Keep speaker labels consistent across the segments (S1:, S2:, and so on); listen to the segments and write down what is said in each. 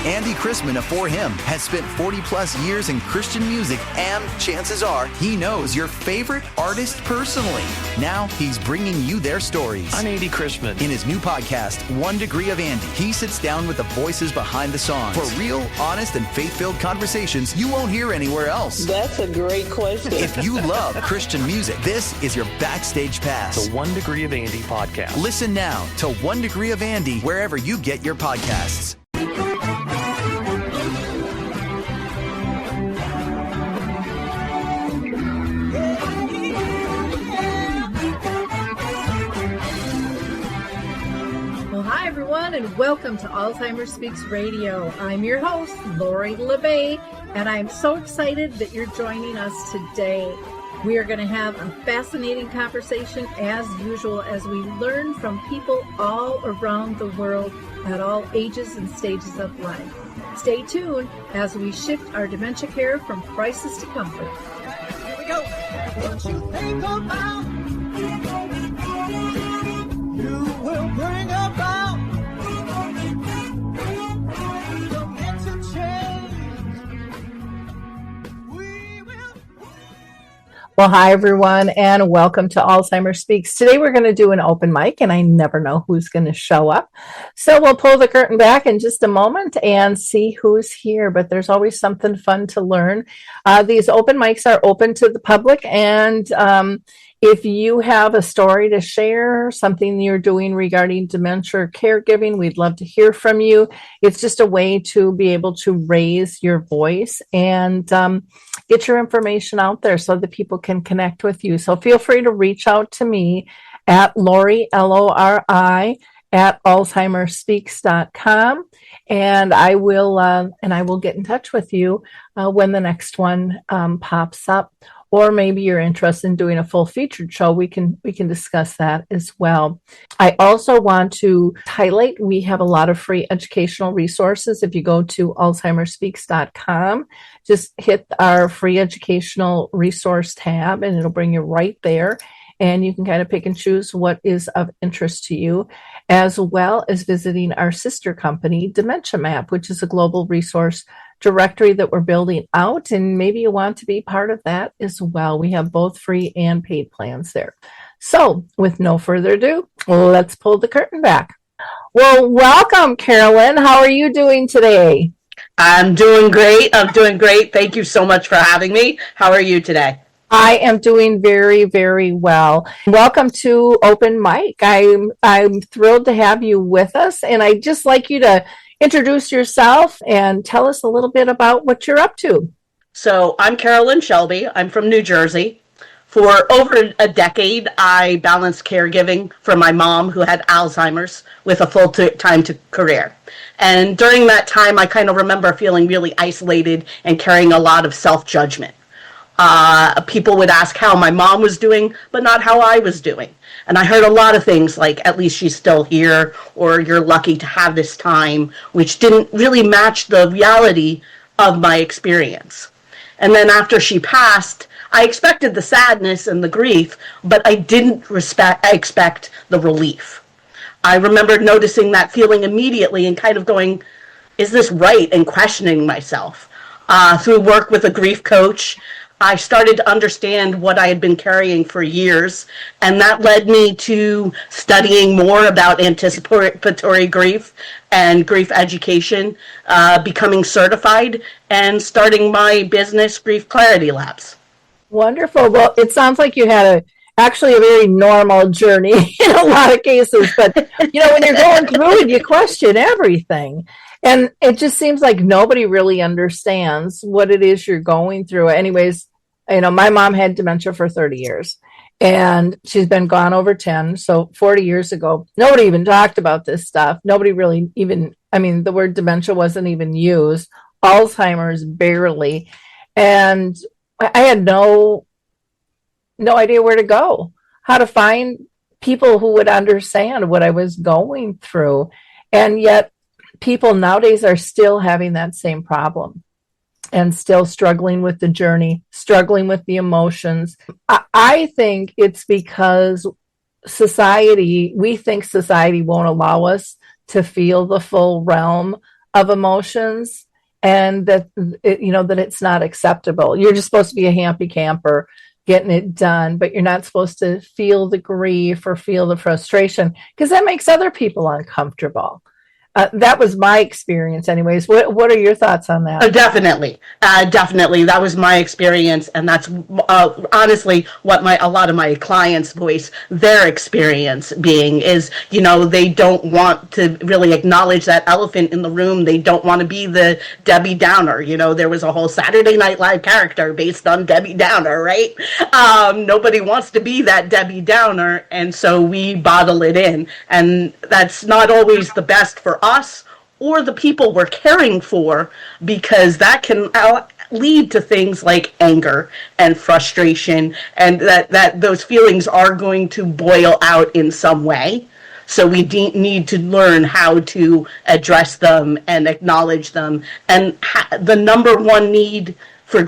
S1: Andy Chrisman of For Him has spent 40 plus years in Christian music, and chances are he knows your favorite artist personally. Now he's bringing you their stories.
S2: I'm Andy Chrisman.
S1: In his new podcast, 1 Degree of Andy, he sits down with the voices behind the songs for real, honest, and faith-filled conversations you won't hear anywhere else.
S3: That's a great question.
S1: If you love Christian music, this is your backstage pass.
S2: The 1 Degree of Andy podcast.
S1: Listen now to 1 Degree of Andy wherever you get your podcasts.
S4: Hi, everyone, and welcome to Alzheimer Speaks Radio. I'm your host, Lori LeBay, and I'm so excited that you're joining us today. We are going to have a fascinating conversation, as usual, as we learn from people all around the world at all ages and stages of life. Stay tuned as we shift our dementia care from crisis to comfort.
S5: Here we go. What you think about, you will bring about.
S4: Well, hi, everyone, and welcome to Alzheimer Speaks. Today, we're going to do an open mic, and I never know who's going to show up. So we'll pull the curtain back in just a moment and see who's here, but there's always something fun to learn. These open mics are open to the public, and if you have a story to share, something you're doing regarding dementia or caregiving, we'd love to hear from you. It's just a way to be able to raise your voice and get your information out there so that people can connect with you. So feel free to reach out to me at Lori, Lori, at alzheimerspeaks.com, and I will get in touch with you when the next one pops up. Or maybe you're interested in doing a full featured show. We can discuss that as well. I also want to highlight, we have a lot of free educational resources. If you go to alzheimerspeaks.com, just hit our free educational resource tab and it'll bring you right there. And you can kind of pick and choose what is of interest to you, as well as visiting our sister company, Dementia Map, which is a global resource directory that we're building out, and maybe you want to be part of that as well. We have both free and paid plans there. So with no further ado, let's pull the curtain back. Well, welcome, Carolyn. How are you doing today?
S3: I'm doing great. Thank you so much for having me. How are you today?
S4: I am doing very, very well. Welcome to Open Mic. I'm thrilled to have you with us, and I'd just like you to introduce yourself and tell us a little bit about what you're up to.
S3: So I'm Carolyn Shelby. I'm from New Jersey. For over a decade, I balanced caregiving for my mom who had Alzheimer's with a full-time career. And during that time, I kind of remember feeling really isolated and carrying a lot of self-judgment. People would ask how my mom was doing, but not how I was doing. And I heard a lot of things like, at least she's still here, or you're lucky to have this time, which didn't really match the reality of my experience. And then after she passed, I expected the sadness and the grief, but I didn't expect the relief. I remember noticing that feeling immediately and kind of going, is this right? And questioning myself. Through work with a grief coach, I started to understand what I had been carrying for years, and that led me to studying more about anticipatory grief and grief education, becoming certified, and starting my business, Grief Clarity Labs.
S4: Wonderful. Well, it sounds like you had actually a very normal journey in a lot of cases, but when you're going through it, you question everything. And it just seems like nobody really understands what it is you're going through. Anyways, my mom had dementia for 30 years and she's been gone over 10. So 40 years ago, nobody even talked about this stuff. Nobody really the word dementia wasn't even used. Alzheimer's barely. And I had no idea where to go, how to find people who would understand what I was going through. And yet people nowadays are still having that same problem and still struggling with the journey, struggling with the emotions. I think it's because we think society won't allow us to feel the full realm of emotions, and that that it's not acceptable. You're just supposed to be a happy camper getting it done, but you're not supposed to feel the grief or feel the frustration, because that makes other people uncomfortable. That was my experience anyways. What are your thoughts on that?
S3: Definitely. Definitely. That was my experience. And that's honestly what a lot of my clients voice their experience being is, they don't want to really acknowledge that elephant in the room. They don't want to be the Debbie Downer. There was a whole Saturday Night Live character based on Debbie Downer, right? Nobody wants to be that Debbie Downer. And so we bottle it in. And that's not always the best for us or the people we're caring for, because that can lead to things like anger and frustration, and that those feelings are going to boil out in some way. So we need to learn how to address them and acknowledge them. And the number one need for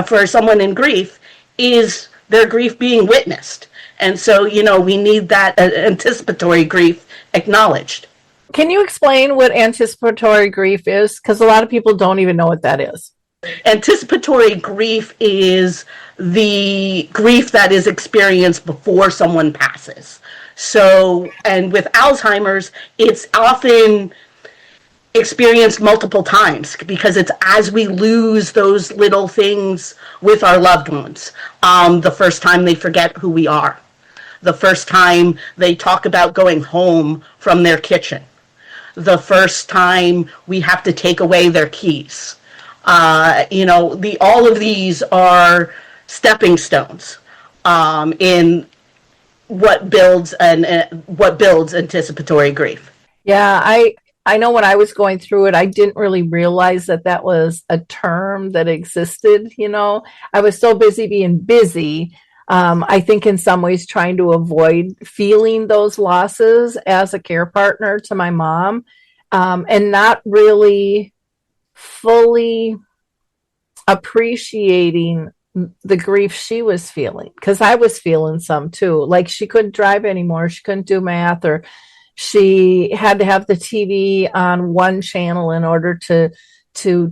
S3: for someone in grief is their grief being witnessed. And so, we need that anticipatory grief acknowledged.
S4: Can you explain what anticipatory grief is? Because a lot of people don't even know what that is.
S3: Anticipatory grief is the grief that is experienced before someone passes. So, and with Alzheimer's, it's often experienced multiple times, because it's as we lose those little things with our loved ones. The first time they forget who we are. The first time they talk about going home from their kitchen. The first time we have to take away their keys. All of these are stepping stones in what builds anticipatory grief.
S4: Yeah, I know when I was going through it, I didn't really realize that was a term that existed. I was so busy being busy. I think in some ways trying to avoid feeling those losses as a care partner to my mom, and not really fully appreciating the grief she was feeling, because I was feeling some too. Like, she couldn't drive anymore, she couldn't do math, or she had to have the TV on one channel in order to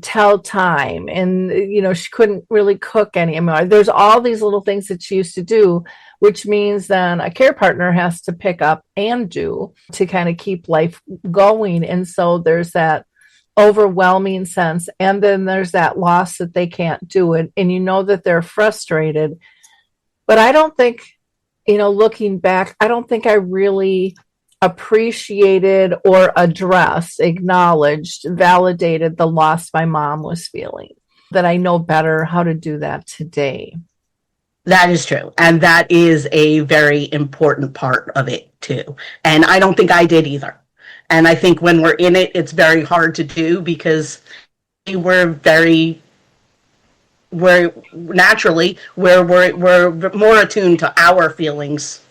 S4: tell time, and she couldn't really cook anymore. There's all these little things that she used to do, which means then a care partner has to pick up and do to kind of keep life going. And so there's that overwhelming sense, and then there's that loss that they can't do it, and that they're frustrated. But I don't think, looking back, I don't think I really appreciated or addressed, acknowledged, validated the loss my mom was feeling, that I know better how to do that today.
S3: That is true. And that is a very important part of it too. And I don't think I did either. And I think when we're in it, it's very hard to do, because we're naturally more attuned to our feelings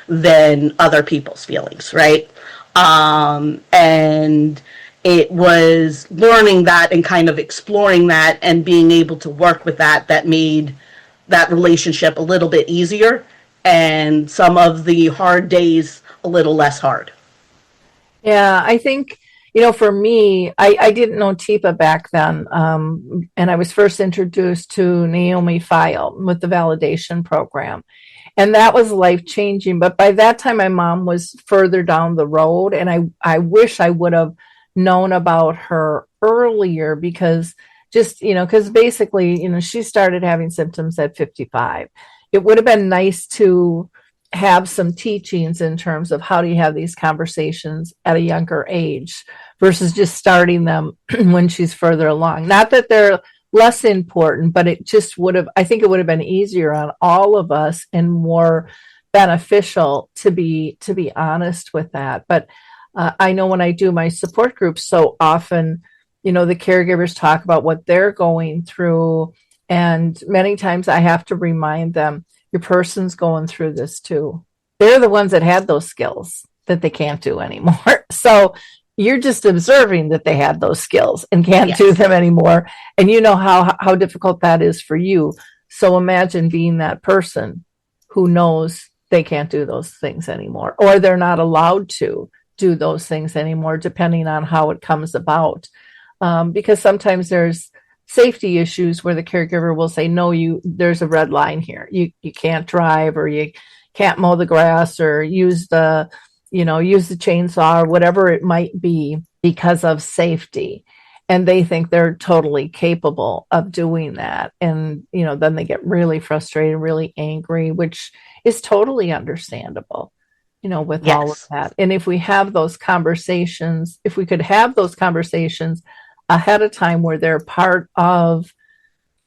S3: than other people's feelings, right? And it was learning that and kind of exploring that and being able to work with that made that relationship a little bit easier, and some of the hard days a little less hard.
S4: Yeah, I think, for me, I didn't know TIPA back then. And I was first introduced to Naomi Feil with the validation program. And that was life-changing. But by that time, my mom was further down the road. And I wish I would have known about her earlier, because because basically, she started having symptoms at 55. It would have been nice to have some teachings in terms of how do you have these conversations at a younger age versus just starting them when she's further along. Not that they're less important, but it just I think it would have been easier on all of us and more beneficial to be honest with that. But I know when I do my support groups, so often, the caregivers talk about what they're going through. And many times I have to remind them, your person's going through this too. They're the ones that had those skills that they can't do anymore. So you're just observing that they had those skills and can't do them anymore. And how difficult that is for you. So imagine being that person who knows they can't do those things anymore, or they're not allowed to do those things anymore, depending on how it comes about. because sometimes there's safety issues where the caregiver will say, no, there's a red line here. You can't drive, or you can't mow the grass, or use the chainsaw, or whatever it might be, because of safety. And they think they're totally capable of doing that. And, then they get really frustrated, really angry, which is totally understandable, with all of that. And if we have those conversations, if we could have those conversations ahead of time where they're part of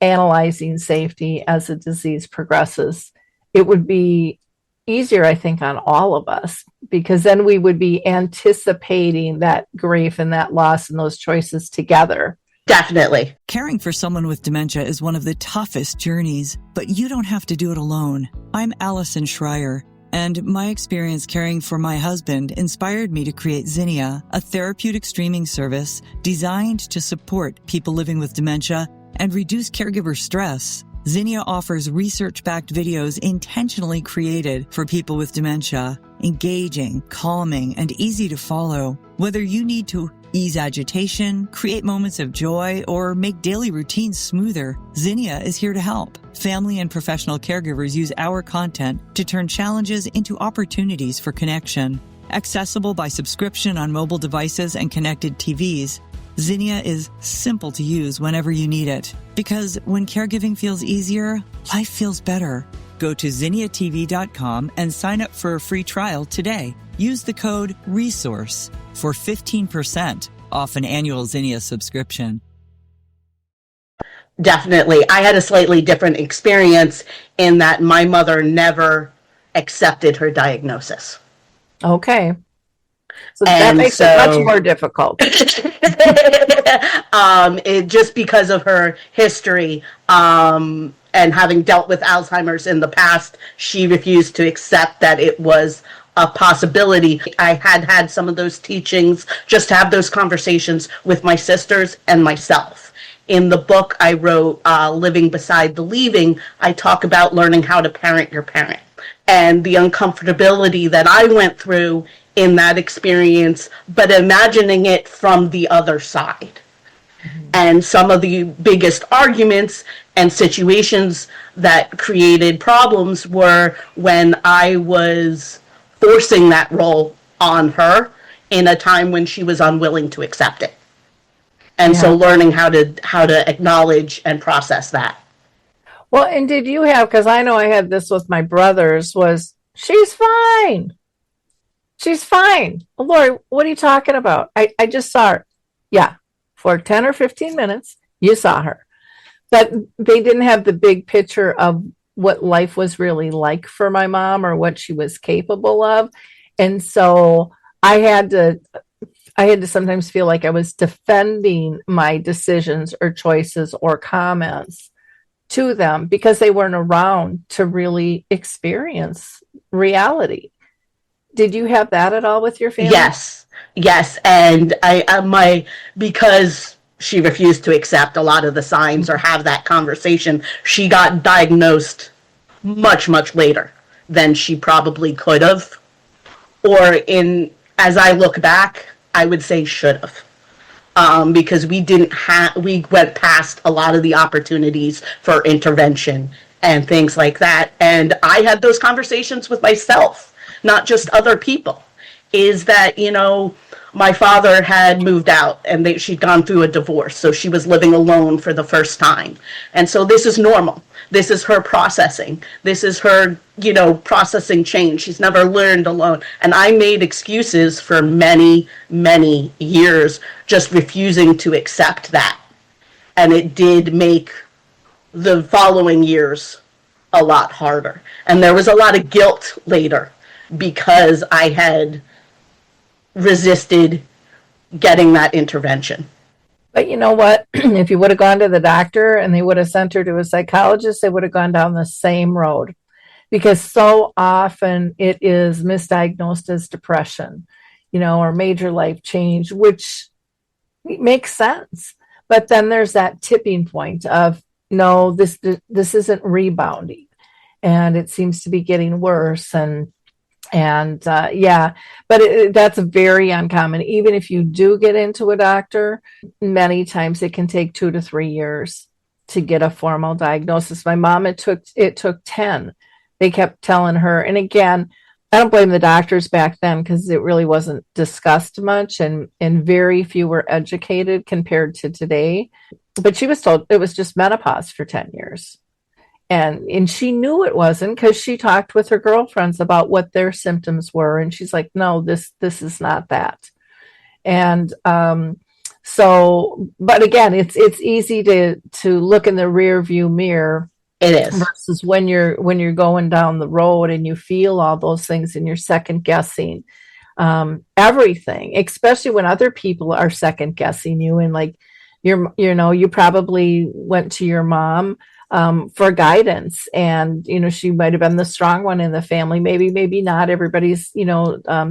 S4: analyzing safety as the disease progresses, it would be easier, I think, on all of us, because then we would be anticipating that grief and that loss and those choices together.
S3: Definitely.
S6: Caring for someone with dementia is one of the toughest journeys, but you don't have to do it alone. I'm Allison Schreier, and my experience caring for my husband inspired me to create Zinnia, a therapeutic streaming service designed to support people living with dementia and reduce caregiver stress. Zinnia offers research-backed videos intentionally created for people with dementia, engaging, calming, and easy to follow. Whether you need to ease agitation, create moments of joy, or make daily routines smoother, Zinnia is here to help. Family and professional caregivers use our content to turn challenges into opportunities for connection. Accessible by subscription on mobile devices and connected TVs, Zinnia is simple to use whenever you need it. Because when caregiving feels easier, life feels better. Go to zinniatv.com and sign up for a free trial today. Use the code RESOURCE for 15% off an annual Zinnia subscription.
S3: Definitely. I had a slightly different experience in that my mother never accepted her diagnosis.
S4: Okay. So that makes it much more difficult.
S3: It just because of her history, and having dealt with Alzheimer's in the past, she refused to accept that it was a possibility. I had some of those teachings, just to have those conversations with my sisters and myself. In the book I wrote, Living Beside the Leaving, I talk about learning how to parent your parent and the uncomfortability that I went through in that experience, but imagining it from the other side. Mm-hmm. And some of the biggest arguments and situations that created problems were when I was forcing that role on her in a time when she was unwilling to accept it. And so learning how to acknowledge and process that.
S4: Well, and did you have, because I know I had this with my brothers, was, she's fine. She's fine. Oh, Lori, what are you talking about? I just saw her. Yeah, for 10 or 15 minutes, you saw her. But they didn't have the big picture of what life was really like for my mom or what she was capable of. And so I had to sometimes feel like I was defending my decisions or choices or comments to them because they weren't around to really experience reality. Did you have that at all with your family?
S3: Yes. And because she refused to accept a lot of the signs or have that conversation, she got diagnosed much, much later than she probably could have. Or as I look back, I would say should have. Because we went past a lot of the opportunities for intervention and things like that. And I had those conversations with myself, not just other people. Is that, my father had moved out and she'd gone through a divorce. So she was living alone for the first time. And so this is normal. This is her processing. This is her, processing change. She's never learned alone. And I made excuses for many, many years, just refusing to accept that. And it did make the following years a lot harder. And there was a lot of guilt later because I had resisted getting that intervention.
S4: But you know what? If you would have gone to the doctor and they would have sent her to a psychologist, they would have gone down the same road. Because so often it is misdiagnosed as depression, or major life change, which makes sense. But then there's that tipping point of, no, this isn't rebounding. And it seems to be getting worse. And And but that's very uncommon. Even if you do get into a doctor, many times it can take 2 to 3 years to get a formal diagnosis. My mom, it took 10. They kept telling her, and again, I don't blame the doctors back then because it really wasn't discussed much, and very few were educated compared to today. But she was told it was just menopause for 10 years. And she knew it wasn't because she talked with her girlfriends about what their symptoms were, and she's like, no, this is not that. And so, but again, it's easy to look in the rear view mirror.
S3: It is.
S4: Versus when you're going down the road and you feel all those things and you're second guessing everything, especially when other people are second guessing you, and like you probably went to your mom for guidance, and she might have been the strong one in the family. Maybe not. Everybody's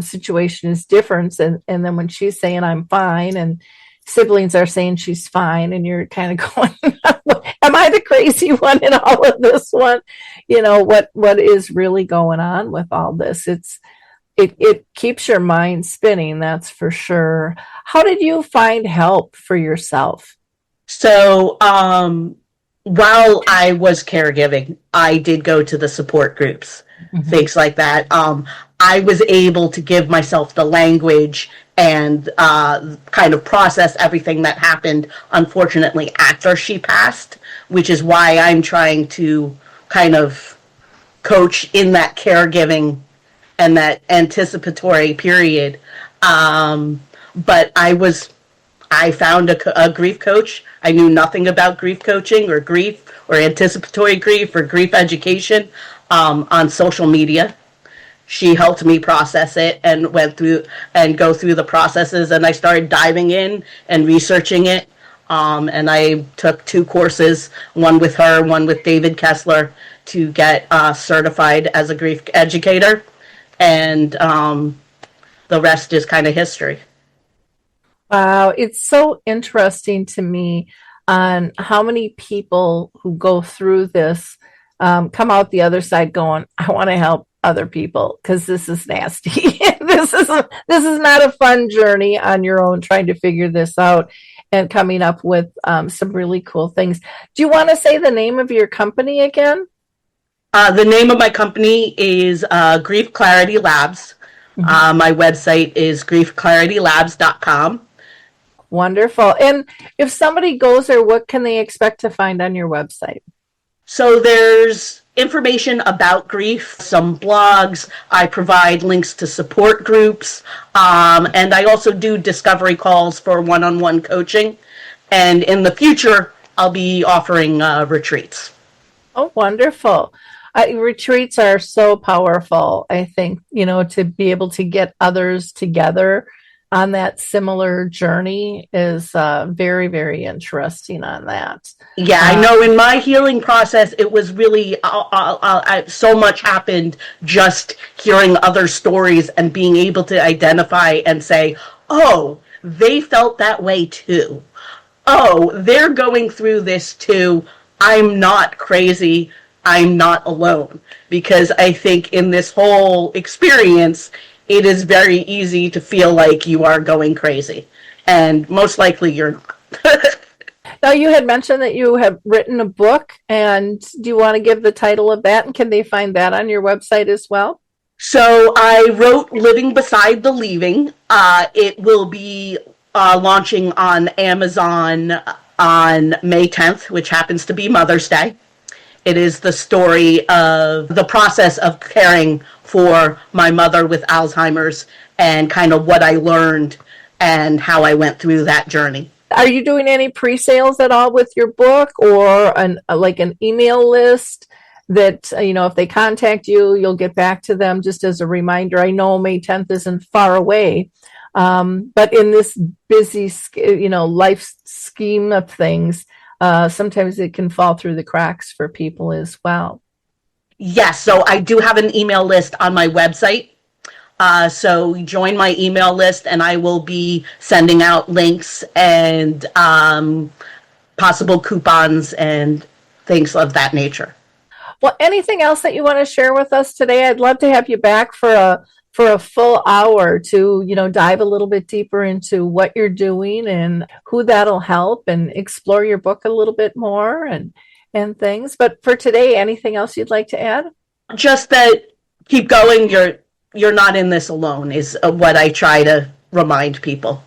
S4: situation is different, and then when she's saying I'm fine, and siblings are saying she's fine, and you're kind of going, am I the crazy one in all of this one? What is really going on with all this? It keeps your mind spinning, that's for sure. How did you find help for yourself?
S3: So, while I was caregiving, I did go to the support groups, things like that. I was able to give myself the language and kind of process everything that happened, unfortunately, after she passed, which is why I'm trying to kind of coach in that caregiving and that anticipatory period. But I found a grief coach. I knew nothing about grief coaching or grief or anticipatory grief or grief education on social media. She helped me process it and went through and go through the processes, and I started diving in and researching it. And I took 2 courses, one with her, one with David Kessler, to get certified as a grief educator. And the rest is kind of history.
S4: Wow, it's so interesting to me on how many people who go through this come out the other side going, I want to help other people because this is nasty. This is not a fun journey on your own trying to figure this out and coming up with some really cool things. Do you want to say the name of your company again?
S3: The name of my company is Grief Clarity Labs. My website is griefclaritylabs.com.
S4: Wonderful. And if somebody goes there, what can they expect to find on your website?
S3: So there's information about grief, some blogs. I provide links to support groups. And I also do discovery calls for one-on-one coaching. And in the future, I'll be offering retreats.
S4: Oh, wonderful. Retreats are so powerful, I think, to be able to get others together on that similar journey is very, very interesting on that.
S3: Yeah, I know in my healing process, it was really so much happened just hearing other stories and being able to identify and say, oh, they felt that way too. Oh, they're going through this too. I'm not crazy. I'm not alone. Because I think in this whole experience, it is very easy to feel like you are going crazy. And most likely you're not.
S4: Now, you had mentioned that you have written a book, and do you want to give the title of that? And can they find that on your website as well?
S3: So I wrote Living Beside the Leaving. It will be launching on Amazon on May 10th, which happens to be Mother's Day. It is the story of the process of caring for my mother with Alzheimer's and kind of what I learned and how I went through that journey.
S4: Are you doing any pre-sales at all with your book, or an email list that, if they contact you, you'll get back to them just as a reminder? I know May 10th isn't far away, but in this busy, life scheme of things, sometimes it can fall through the cracks for people as well.
S3: Yes, so I do have an email list on my website. So join my email list, and I will be sending out links and possible coupons and things of that nature.
S4: Well, anything else that you want to share with us today? I'd love to have you back for a full hour to, dive a little bit deeper into what you're doing and who that'll help and explore your book a little bit more and things. But for today, anything else you'd like to add?
S3: Just that keep going. You're not in this alone is what I try to remind people.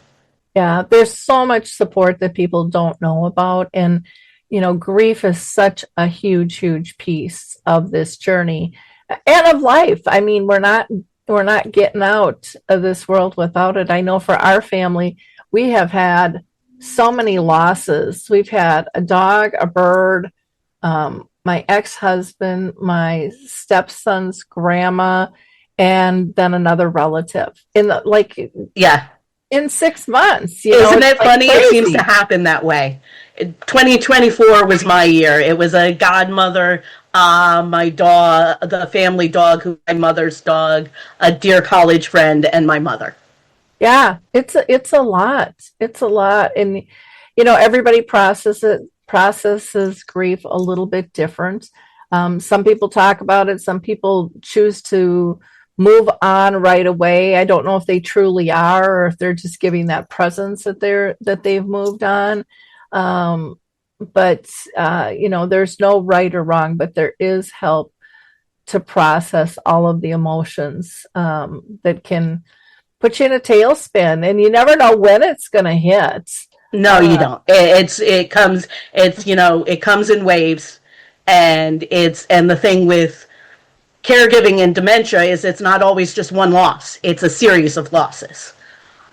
S4: Yeah, there's so much support that people don't know about. And, grief is such a huge, huge piece of this journey and of life. I mean, we're not getting out of this world without it. I know for our family, we have had so many losses. We've had a dog, a bird, my ex-husband, my stepson's grandma, and then another relative in 6 months.
S3: Isn't it funny?
S4: Crazy.
S3: It seems to happen that way. 2024 was my year. It was a godmother, my dog, the family dog, my mother's dog, a dear college friend, and my mother.
S4: Yeah, it's a lot. It's a lot. And, everybody processes grief a little bit different. Some people talk about it. Some people choose to move on right away. I don't know if they truly are or if they're just giving that presence that they've moved on. But there's no right or wrong, but there is help to process all of the emotions that can put you in a tailspin, and you never know when it's going to hit.
S3: No, you don't. It comes in waves, and the thing with caregiving and dementia is it's not always just one loss. It's a series of losses.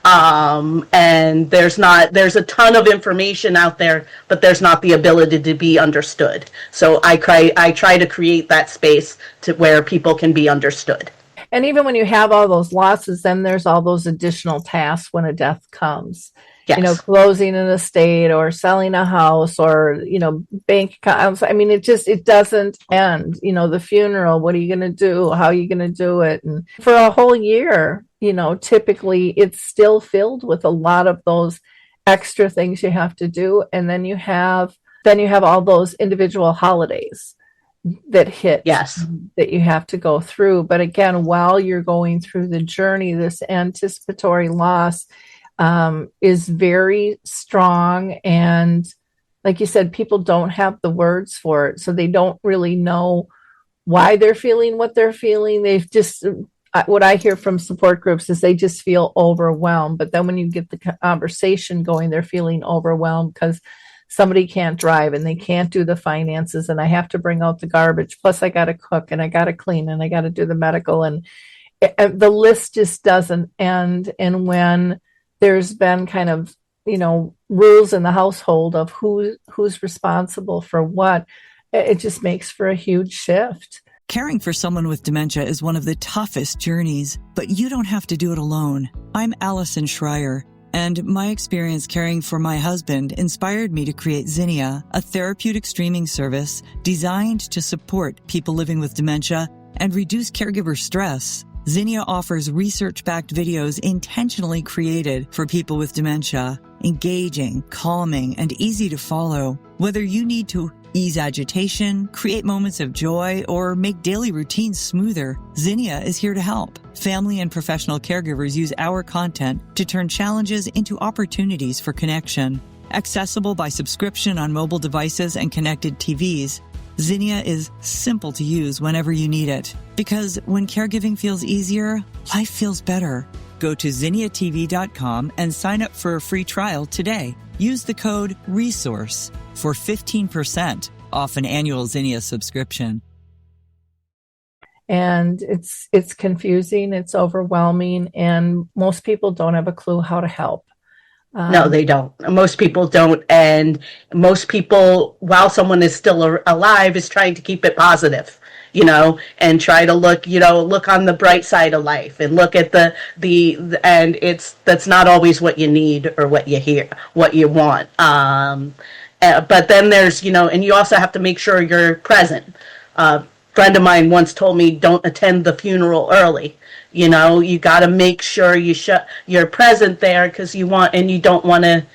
S3: And there's a ton of information out there, but there's not the ability to be understood. So I try to create that space to where people can be understood.
S4: And even when you have all those losses, then there's all those additional tasks when a death comes. Yes. Closing an estate or selling a house or, bank accounts. I mean, it doesn't end. The funeral, what are you going to do? How are you going to do it? And for a whole year, typically it's still filled with a lot of those extra things you have to do. And then you have all those individual holidays that hit.
S3: Yes.
S4: That you have to go through. But again, while you're going through the journey, this anticipatory loss is very strong. And like you said, people don't have the words for it. So they don't really know why they're feeling what they're feeling. They've just, what I hear from support groups is they just feel overwhelmed. But then when you get the conversation going, they're feeling overwhelmed because somebody can't drive and they can't do the finances, and I have to bring out the garbage. Plus I got to cook and I got to clean and I got to do the medical, and the list just doesn't end. And when there's been kind of, rules in the household of who's responsible for what, it just makes for a huge shift.
S6: Caring for someone with dementia is one of the toughest journeys, but you don't have to do it alone. I'm Allison Schreier, and my experience caring for my husband inspired me to create Zinnia, a therapeutic streaming service designed to support people living with dementia and reduce caregiver stress. Zinnia offers research-backed videos intentionally created for people with dementia, engaging, calming, and easy to follow. Whether you need to ease agitation, create moments of joy, or make daily routines smoother, Zinnia is here to help. Family and professional caregivers use our content to turn challenges into opportunities for connection. Accessible by subscription on mobile devices and connected TVs, Zinnia is simple to use whenever you need it. Because when caregiving feels easier, life feels better. Go to zinniatv.com and sign up for a free trial today. Use the code RESOURCE for 15% off an annual Zinnia subscription.
S4: And it's confusing, it's overwhelming, and most people don't have a clue how to help.
S3: No, they don't. Most people don't. And most people, while someone is still alive, is trying to keep it positive, and try to look on the bright side of life and look at and that's not always what you need or what you hear, what you want. But then there's, and you also have to make sure you're present. A friend of mine once told me, don't attend the funeral early. You got to make sure you're present there because you don't want to,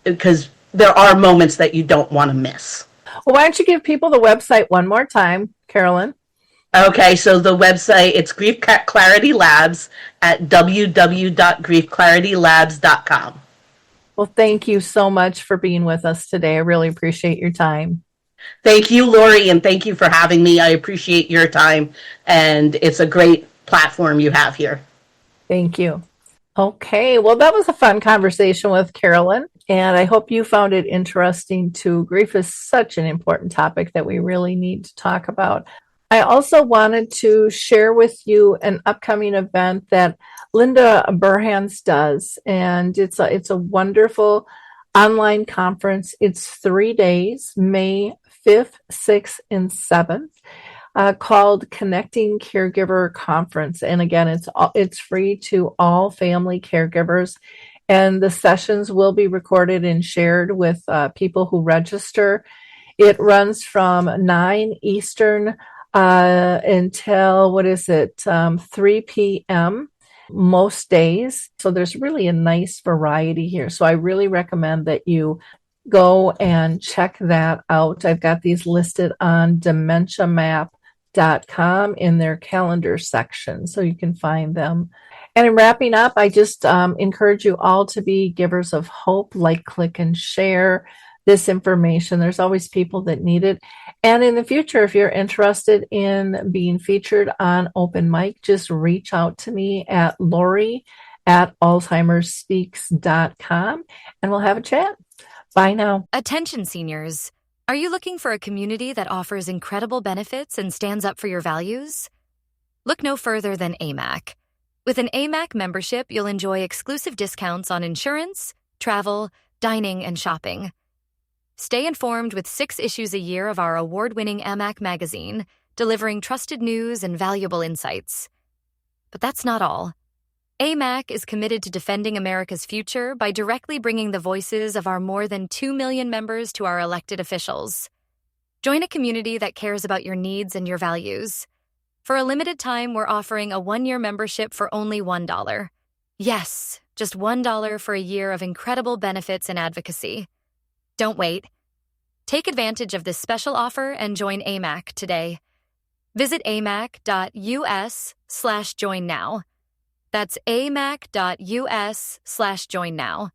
S3: because there are moments that you don't want to miss.
S4: Well, why don't you give people the website one more time, Carolyn?
S3: Okay, so the website, it's Grief Clarity Labs at www.griefclaritylabs.com.
S4: Well, thank you so much for being with us today. I really appreciate your time.
S3: Thank you, Lori, and thank you for having me. I appreciate your time, and it's a great platform you have here.
S4: Thank you. Okay, well, that was a fun conversation with Carolyn, and I hope you found it interesting too. Grief is such an important topic that we really need to talk about. I also wanted to share with you an upcoming event that Linda Burhans does, and it's a wonderful online conference. It's 3 days, May 5th, 6th, and 7th. Called Connecting Caregiver Conference, and again, it's free to all family caregivers, and the sessions will be recorded and shared with people who register. It runs from 9 Eastern until 3 p.m. most days. So there's really a nice variety here. So I really recommend that you go and check that out. I've got these listed on dementiamap.com in their calendar section, so you can find them. And in wrapping up, I just encourage you all to be givers of hope, like, click, and share this information. There's always people that need it. And in the future, if you're interested in being featured on Open Mic, just reach out to me at Lori@alzheimersspeaks.com, and we'll have a chat. Bye now.
S7: Attention seniors. Are you looking for a community that offers incredible benefits and stands up for your values? Look no further than AMAC. With an AMAC membership, you'll enjoy exclusive discounts on insurance, travel, dining, and shopping. Stay informed with 6 issues a year of our award-winning AMAC magazine, delivering trusted news and valuable insights. But that's not all. AMAC is committed to defending America's future by directly bringing the voices of our more than 2 million members to our elected officials. Join a community that cares about your needs and your values. For a limited time, we're offering a 1-year membership for only $1. Yes, just $1 for a year of incredible benefits and advocacy. Don't wait. Take advantage of this special offer and join AMAC today. Visit amac.us/join now. That's amac.us/join now.